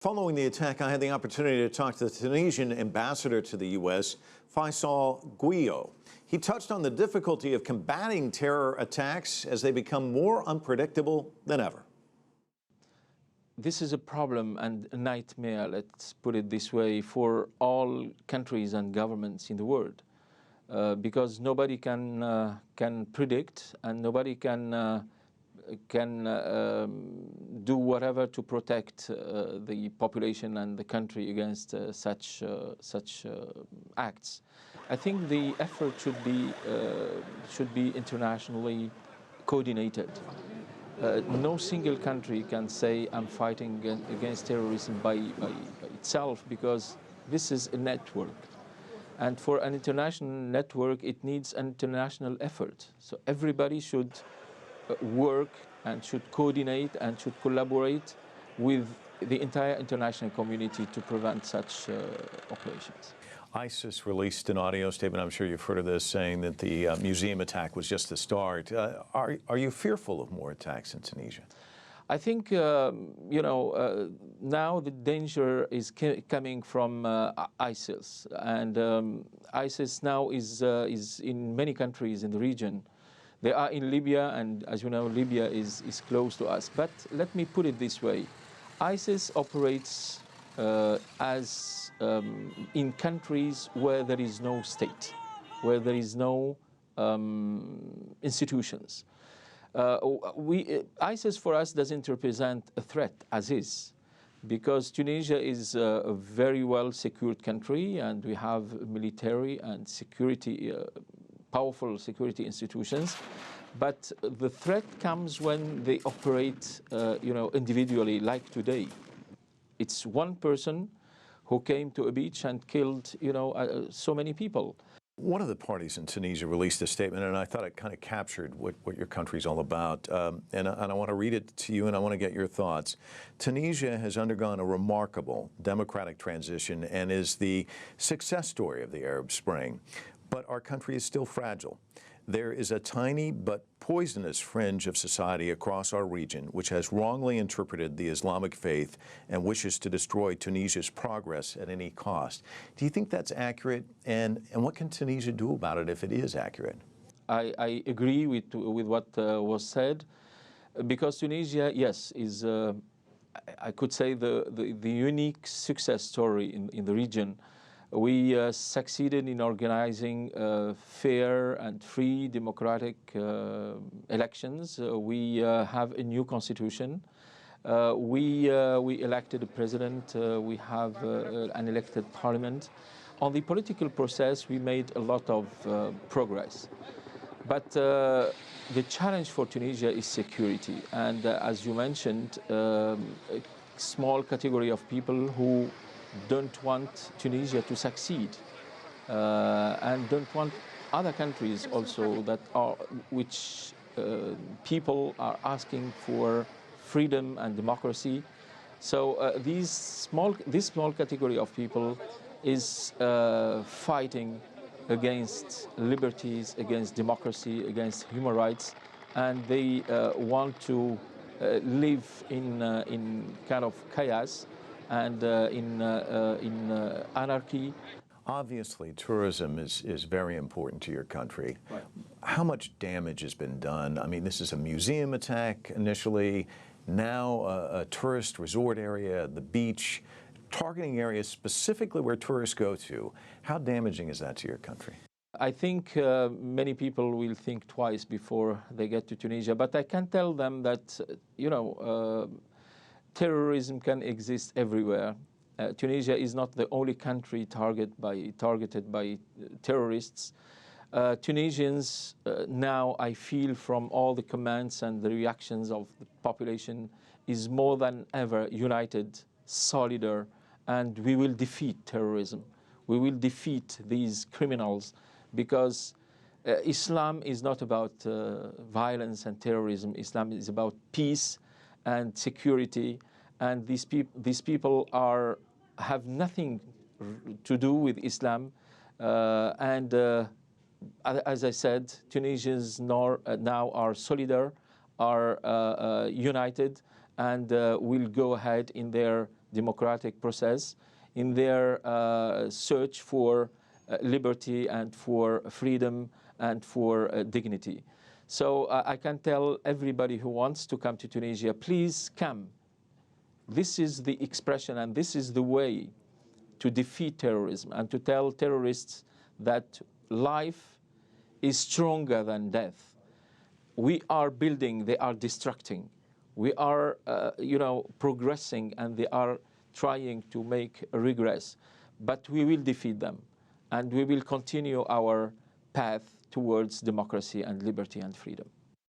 Following the attack, I had the opportunity to talk to the Tunisian ambassador to the U.S., Faycal Gouiaa. He touched on the difficulty of combating terror attacks as they become more unpredictable than ever. This is a problem and a nightmare, let's put it this way, for all countries and governments in the world, because nobody can predict and nobody can do whatever to protect the population and the country against such acts. I think the effort should be internationally coordinated. No single country can say I'm fighting against terrorism by itself, because this is a network. And for an international network, it needs an international effort. So everybody should work and should coordinate and should collaborate with the entire international community to prevent such operations. ISIS released an audio statement, I'm sure you've heard of this, saying that the museum attack was just the start. Are you fearful of more attacks in Tunisia? I think, now the danger is coming from ISIS. And ISIS now is in many countries in the region. They are in Libya, and as you know, Libya is close to us. But let me put it this way. ISIS operates in countries where there is no state, where there is no institutions. ISIS for us doesn't represent a threat as is, because Tunisia is a very well secured country, and we have military and security, powerful security institutions. But the threat comes when they operate, individually, like today. It's one person who came to a beach and killed, so many people. One of the parties in Tunisia released a statement, and I thought it kind of captured what your country's all about. And I want to read it to you, and I want to get your thoughts. Tunisia has undergone a remarkable democratic transition and is the success story of the Arab Spring. But our country is still fragile. There is a tiny but poisonous fringe of society across our region which has wrongly interpreted the Islamic faith and wishes to destroy Tunisia's progress at any cost. Do you think that's accurate? And what can Tunisia do about it if it is accurate? I agree with what was said, because Tunisia, yes, is, I could say, the unique success story in the region. We succeeded in organizing fair and free democratic elections. We have a new constitution. We elected a president. We have an elected parliament. On the political process, we made a lot of progress. But the challenge for Tunisia is security. And as you mentioned, a small category of people who don't want Tunisia to succeed, and don't want other countries also which people are asking for freedom and democracy. So this small category of people is fighting against liberties, against democracy, against human rights, and they want to live in kind of chaos and in anarchy. Obviously, tourism is very important to your country. Right. How much damage has been done? I mean, this is a museum attack initially, now a tourist resort area, the beach, targeting areas specifically where tourists go to. How damaging is that to your country? I think many people will think twice before they get to Tunisia, but I can tell them that, terrorism can exist everywhere. Tunisia is not the only country targeted by terrorists. Tunisians now, I feel from all the comments and the reactions of the population, is more than ever united, solidar, and we will defeat terrorism. We will defeat these criminals, because Islam is not about violence and terrorism. Islam is about peace and security, and these people have nothing to do with Islam. As I said, Tunisians now are solidar, are united, and will go ahead in their democratic process, in their search for liberty and for freedom and for dignity. So I can tell everybody who wants to come to Tunisia, please come. This is the expression and this is the way to defeat terrorism and to tell terrorists that life is stronger than death. We are building, they are destructing. We are, progressing, and they are trying to make regress. But we will defeat them, and we will continue our path towards democracy and liberty and freedom.